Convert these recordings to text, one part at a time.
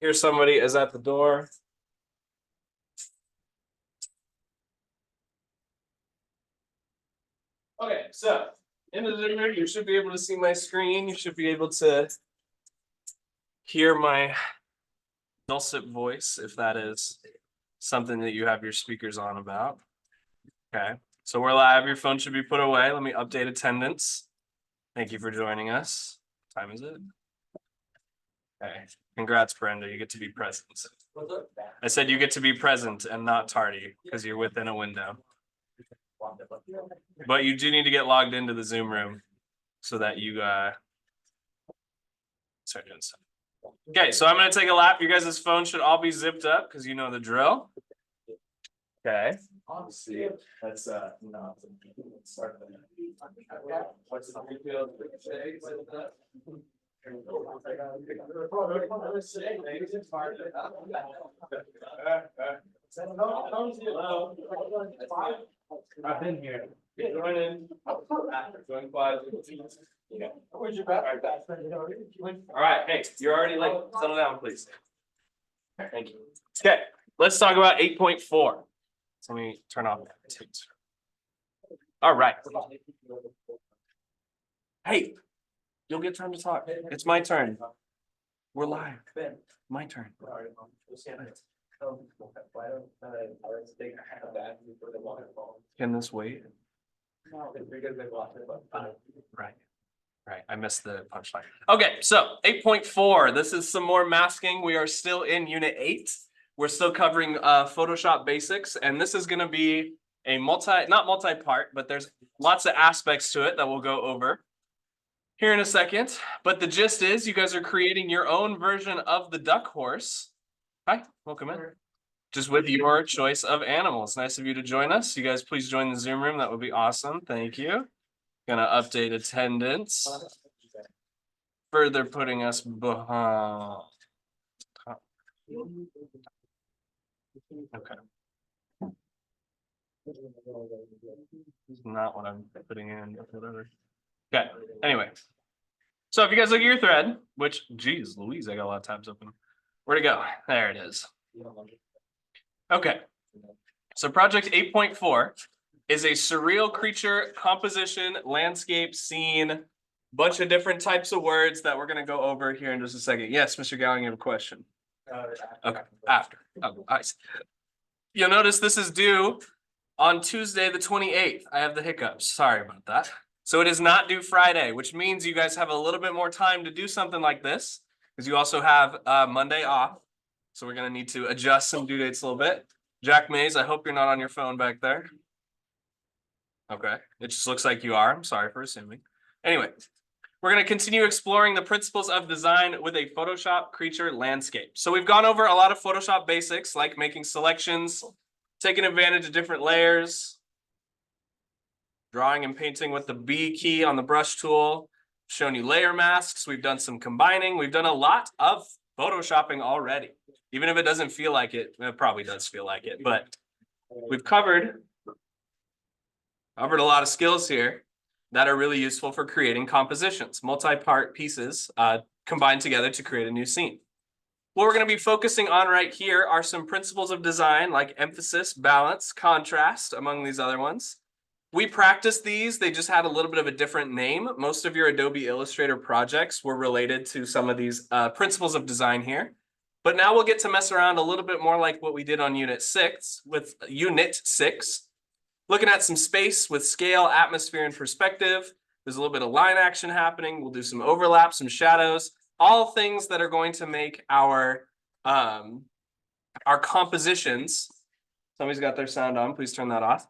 Here somebody is at the door. Okay, so in the Zoom room, you should be able to see my screen. You should be able to hear my dulcet voice if that is something that you have your speakers on about. Okay, so we're live. Your phone should be put away. Let me update attendance. Thank you for joining us. What time is it? Okay, congrats, Brenda. You get to be present. I said you get to be present and not tardy because you're within a window. But you do need to get logged into the Zoom room so that you start doing stuff. Okay, so I'm going to take a lap. You guys' phones should all be zipped up because you know the drill. Okay. Obviously, let's start what's the field? I've been here. Join in. Join quiet. Where's your back? All right, hey, you're already late. Settle down, please. Thank you. Okay, let's talk about 8.4. So let me turn off that. All right. Hey, you'll get time to talk. It's my turn. We're live. My turn. Can this wait? Right. Right. I missed the punchline. Okay, so 8.4. This is some more masking. We are still in Unit 8. We're still covering Photoshop basics, and this is going to be a not multi-part, but there's lots of aspects to it that we'll go over here in a second. But the gist is you guys are creating your own version of the duck horse. Hi, welcome in. Just with your choice of animals. Nice of you to join us. You guys please join the Zoom room. That would be awesome. Thank you. Gonna update attendance. Further putting us behind. Okay. Not what I'm putting in, whatever. Okay, anyway. So if you guys look at your thread, which, geez, Louise, I got a lot of tabs open. Where'd it go? There it is. Okay. So project 8.4 is a surreal creature composition, landscape, scene, bunch of different types of words that we're going to go over here in just a second. Yes, Mr. Gowing, you have a question. Okay, after. Oh, I see. You'll notice this is due on Tuesday, the 28th. I have the hiccups. Sorry about that. So it is not due Friday, which means you guys have a little bit more time to do something like this because you also have Monday off. So we're going to need to adjust some due dates a little bit. Jack Mays, I hope you're not on your phone back there. Okay, it just looks like you are. I'm sorry for assuming. Anyway, we're going to continue exploring the principles of design with a Photoshop creature landscape. So we've gone over a lot of Photoshop basics like making selections, taking advantage of different layers, drawing and painting with the B key on the brush tool, shown you layer masks. We've done some combining. We've done a lot of Photoshopping already. Even if it doesn't feel like it, it probably does feel like it, but we've covered a lot of skills here that are really useful for creating compositions, multi-part pieces combined together to create a new scene. What we're going to be focusing on right here are some principles of design like emphasis, balance, contrast, among these other ones. We practiced these. They just had a little bit of a different name. Most of your Adobe Illustrator projects were related to some of these principles of design here. But now we'll get to mess around a little bit more like what we did on Unit 6 with Unit 6. Looking at some space with scale, atmosphere, and perspective. There's a little bit of line action happening. We'll do some overlap, some shadows, all things that are going to make our compositions. Somebody's got their sound on. Please turn that off.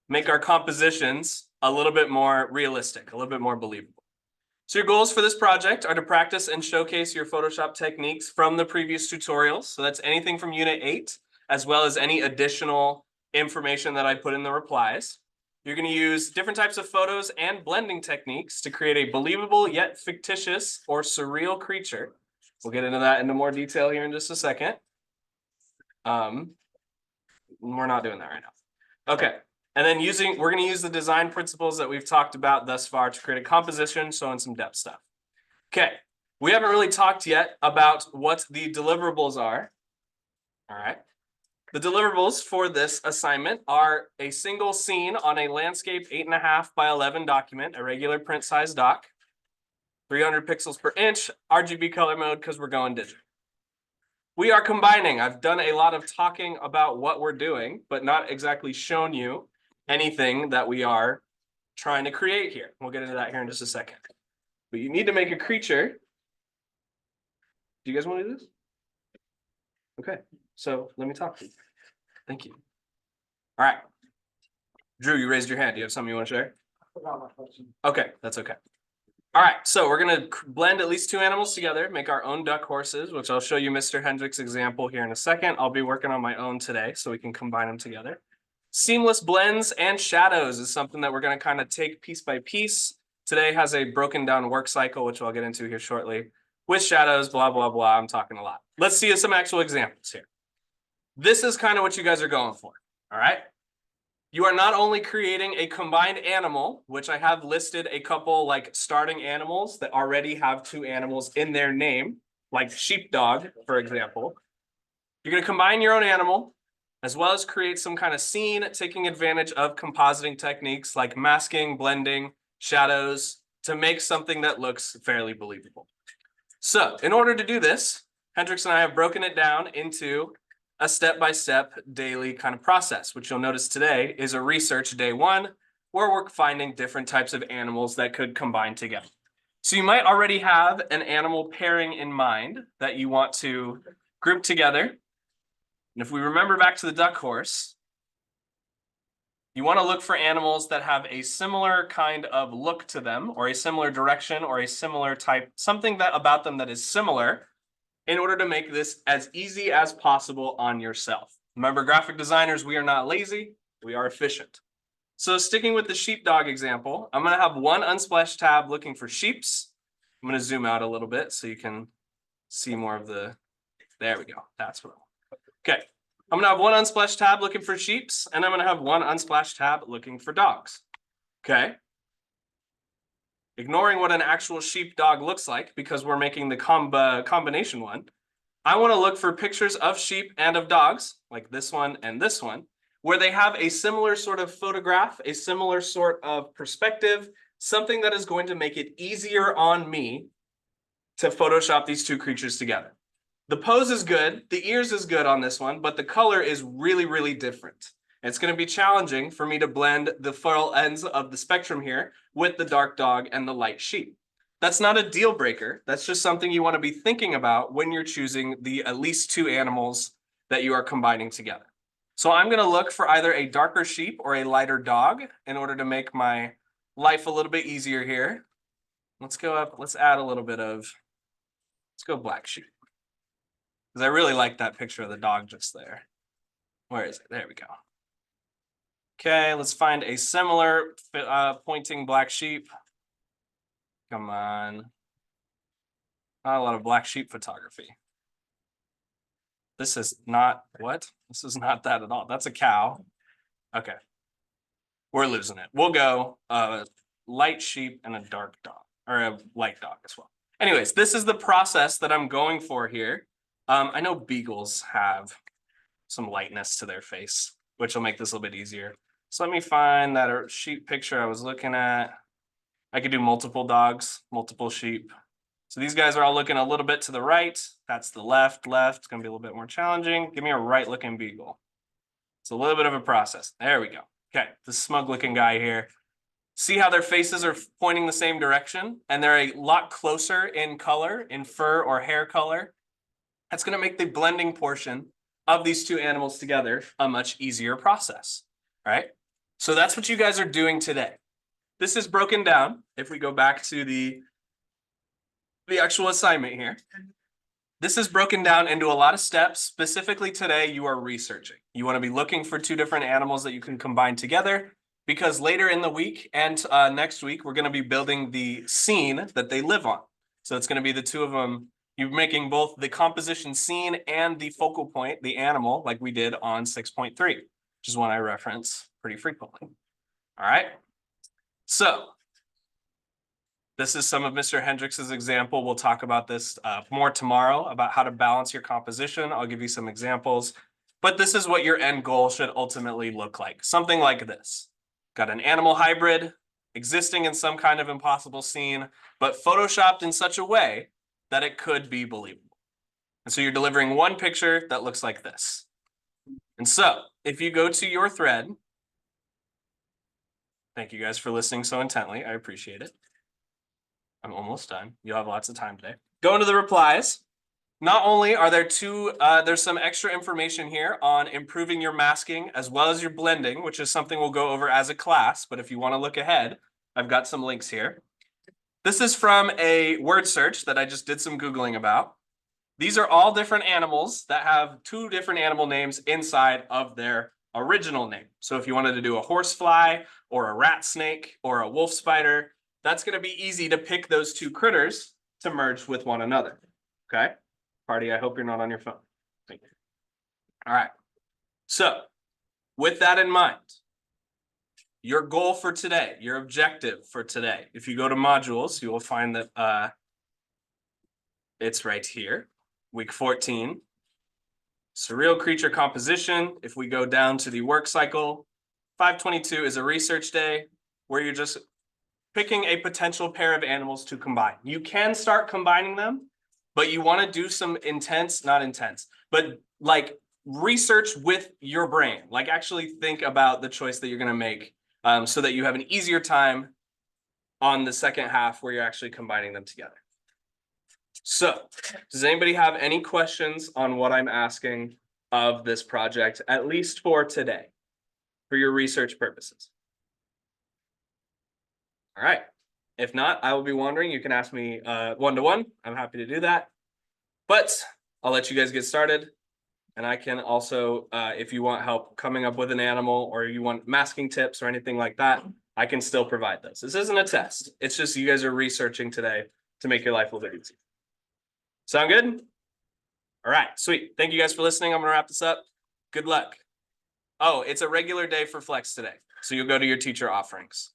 Make our compositions a little bit more realistic, a little bit more believable. So your goals for this project are to practice and showcase your Photoshop techniques from the previous tutorials. So that's anything from Unit 8. As well as any additional information that I put in the replies. You're going to use different types of photos and blending techniques to create a believable yet fictitious or surreal creature. We'll get into that into more detail here in just a second. We're not doing that right now. Okay, and then we're going to use the design principles that we've talked about thus far to create a composition, showing some depth stuff. Okay, We haven't really talked yet about what the deliverables are. All right. The deliverables for this assignment are a single scene on a landscape 8.5 by 11 document, a regular print size doc, 300 pixels per inch, RGB color mode because we're going digital. We are combining. I've done a lot of talking about what we're doing, but not exactly shown you anything that we are trying to create here. We'll get into that here in just a second. But you need to make a creature. Do you guys want to do this? Okay, so let me talk to you. Thank you. All right. Drew, you raised your hand. Do you have something you want to share? I forgot my question. Okay, that's okay. All right, so we're going to blend at least two animals together, make our own duck horses, which I'll show you Mr. Hendrick's example here in a second. I'll be working on my own today so we can combine them together. Seamless blends and shadows is something that we're going to kind of take piece by piece. Today has a broken down work cycle, which I'll get into here shortly. With shadows, blah, blah, blah. I'm talking a lot. Let's see some actual examples here. This is kind of what you guys are going for, all right? You are not only creating a combined animal, which I have listed a couple like starting animals that already have two animals in their name, like sheepdog, for example. You're going to combine your own animal, as well as create some kind of scene, taking advantage of compositing techniques like masking, blending, shadows, to make something that looks fairly believable. So in order to do this, Hendricks and I have broken it down into a step-by-step daily kind of process, which you'll notice today is a research day one, where we're finding different types of animals that could combine together. So you might already have an animal pairing in mind that you want to group together. And if we remember back to the duck horse, you want to look for animals that have a similar kind of look to them, or a similar direction, or a similar type, something that about them that is similar, in order to make this as easy as possible on yourself. Remember, graphic designers, we are not lazy, we are efficient. So sticking with the sheepdog example, I'm going to have one Unsplash tab looking for sheeps. I'm going to zoom out a little bit so you can see more of the, there we go, that's what I want. Okay, I'm going to have one Unsplash tab looking for sheeps, and I'm going to have one Unsplash tab looking for dogs. Okay. Ignoring what an actual sheepdog looks like because we're making the combination one, I want to look for pictures of sheep and of dogs, like this one and this one, where they have a similar sort of photograph, a similar sort of perspective, something that is going to make it easier on me to Photoshop these two creatures together. The pose is good, the ears is good on this one, but the color is really, really different. It's going to be challenging for me to blend the full ends of the spectrum here with the dark dog and the light sheep. That's not a deal breaker. That's just something you want to be thinking about when you're choosing the at least two animals that you are combining together. So I'm going to look for either a darker sheep or a lighter dog in order to make my life a little bit easier here. Let's go up. Let's add a little bit of, let's go black sheep. Because I really like that picture of the dog just there. Where is it? There we go. Okay, let's find a similar pointing black sheep. Come on. Not a lot of black sheep photography. This is not, what? This is not that at all. That's a cow. Okay. We're losing it. We'll go light sheep and a dark dog, or a light dog as well. Anyways, this is the process that I'm going for here. I know beagles have some lightness to their face, which will make this a little bit easier. So let me find that sheep picture I was looking at. I could do multiple dogs, multiple sheep. So these guys are all looking a little bit to the right. That's the left. It's going to be a little bit more challenging. Give me a right-looking beagle. It's a little bit of a process. There we go. Okay, the smug-looking guy here. See how their faces are pointing the same direction? And they're a lot closer in color, in fur or hair color. That's going to make the blending portion of these two animals together a much easier process. All right? So that's what you guys are doing today. This is broken down. If we go back to the actual assignment here, this is broken down into a lot of steps. Specifically today, you are researching. You want to be looking for two different animals that you can combine together, because later in the week and next week, we're going to be building the scene that they live on. So it's going to be the two of them. You're making both the composition scene and the focal point, the animal, like we did on 6.3, which is one I reference pretty frequently. All right. So This is some of Mr. Hendricks's example. We'll talk about this more tomorrow about how to balance your composition. I'll give you some examples, but this is what your end goal should ultimately look like. Something like this. Got an animal hybrid existing in some kind of impossible scene, but photoshopped in such a way that it could be believable. And so you're delivering one picture that looks like this. And so if you go to your thread, thank you guys for listening so intently. I appreciate it. I'm almost done. You'll have lots of time today. Go into the replies. Not only are there there's some extra information here on improving your masking as well as your blending, which is something we'll go over as a class. But if you want to look ahead, I've got some links here. This is from a word search that I just did some Googling about. These are all different animals that have 2 different animal names inside of their original name. So if you wanted to do a horsefly or a rat snake or a wolf spider, that's going to be easy to pick those 2 critters to merge with one another. Okay? Party, I hope you're not on your phone. Thank you. All right. So with that in mind, your goal for today, your objective for today, if you go to modules, you will find that it's right here. Week 14, surreal creature composition. If we go down to the work cycle, 522 is a research day where you're just picking a potential pair of animals to combine. You can start combining them, but you want to do some not intense, but like research with your brain. Like actually think about the choice that you're going to make so that you have an easier time on the second half where you're actually combining them together. So does anybody have any questions on what I'm asking of this project, at least for today, for your research purposes? All right. If not, I will be wandering. You can ask me one-to-one. I'm happy to do that. But I'll let you guys get started. And I can also, if you want help coming up with an animal or you want masking tips or anything like that, I can still provide those. This isn't a test. It's just you guys are researching today to make your life a little bit easier. Sound good? All right, sweet. Thank you guys for listening. I'm going to wrap this up. Good luck. Oh, it's a regular day for Flex today. So you'll go to your teacher offerings.